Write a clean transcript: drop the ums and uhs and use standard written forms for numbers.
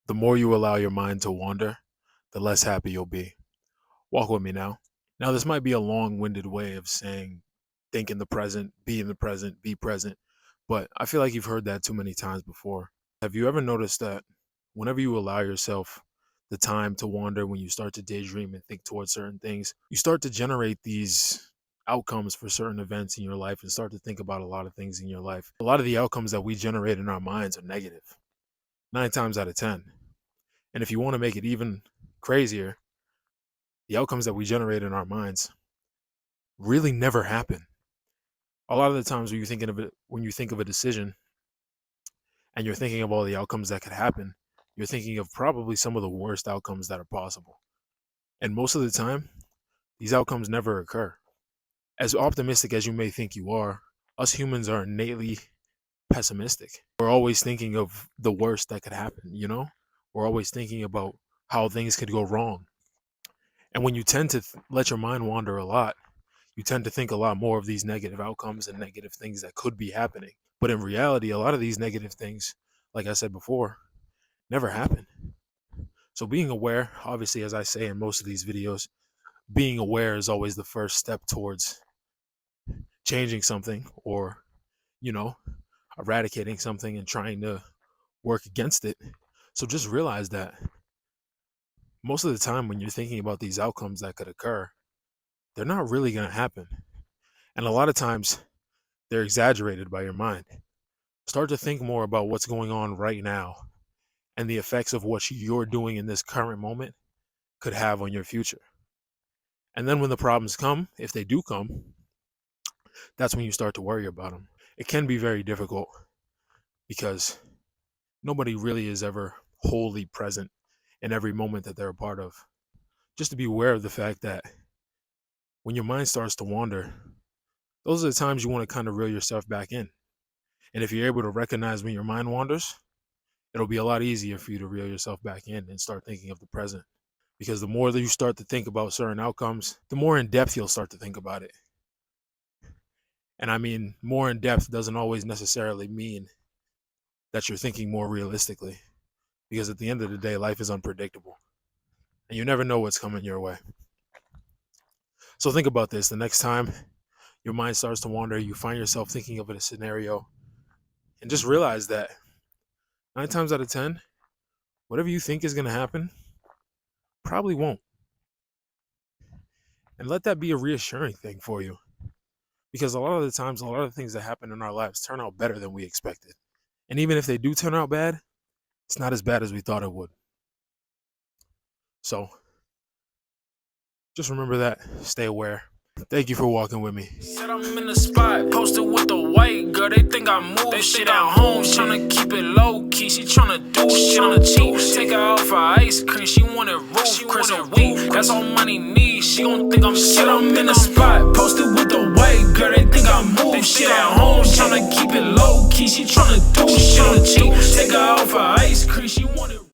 The more you allow your mind to wander, the less happy you'll be. Walk with me now. Now, this might be a long-winded way of saying think in the present, be present, but I feel like you've heard that too many times before. Have you ever noticed that whenever you allow yourself the time to wander, when you start to daydream and think towards certain things, you start to generate these outcomes for certain events in your life and start to think about a lot of things in your life. A lot of the outcomes that we generate in our minds are negative, 9 times out of 10. And if you want to make it even crazier, the outcomes that we generate in our minds really never happen. A lot of the times when you think of a decision and you're thinking of all the outcomes that could happen, you're thinking of probably some of the worst outcomes that are possible. And most of the time, these outcomes never occur. As optimistic as you may think you are, us humans are innately pessimistic. We're always thinking of the worst that could happen, you know? We're always thinking about how things could go wrong. And when you tend to let your mind wander a lot, you tend to think a lot more of these negative outcomes and negative things that could be happening. But in reality, a lot of these negative things, like I said before, never happen. So being aware, obviously, as I say in most of these videos, being aware is always the first step towards changing something or, you know, eradicating something and trying to work against it. So just realize that most of the time when you're thinking about these outcomes that could occur, they're not really going to happen. And a lot of times they're exaggerated by your mind. Start to think more about what's going on right now and the effects of what you're doing in this current moment could have on your future. And then when the problems come, if they do come, that's when you start to worry about them. It can be very difficult because nobody really is ever wholly present in every moment that they're a part of. Just to be aware of the fact that when your mind starts to wander, those are the times you want to kind of reel yourself back in. And if you're able to recognize when your mind wanders, it'll be a lot easier for you to reel yourself back in and start thinking of the present. Because the more that you start to think about certain outcomes, the more in depth you'll start to think about it. And I mean, more in depth doesn't always necessarily mean that you're thinking more realistically. Because at the end of the day, life is unpredictable. And you never know what's coming your way. So think about this. The next time your mind starts to wander, you find yourself thinking of a scenario, and just realize that 9 times out of 10, whatever you think is going to happen probably won't. And let that be a reassuring thing for you. Because a lot of the times, a lot of the things that happen in our lives turn out better than we expected. And even if they do turn out bad, it's not as bad as we thought it would. So just remember that. Stay aware. Thank you for walking with me. Said I'm in the spot, posted with the white girl. They think I moved. They shit at home, tryna keep it low key. She tryna do shit on the cheap. Take her out for ice cream. She wanted roof, Chris and wheat. That's all money needs. She gon' think I'm shit. I'm in the spot, posted with the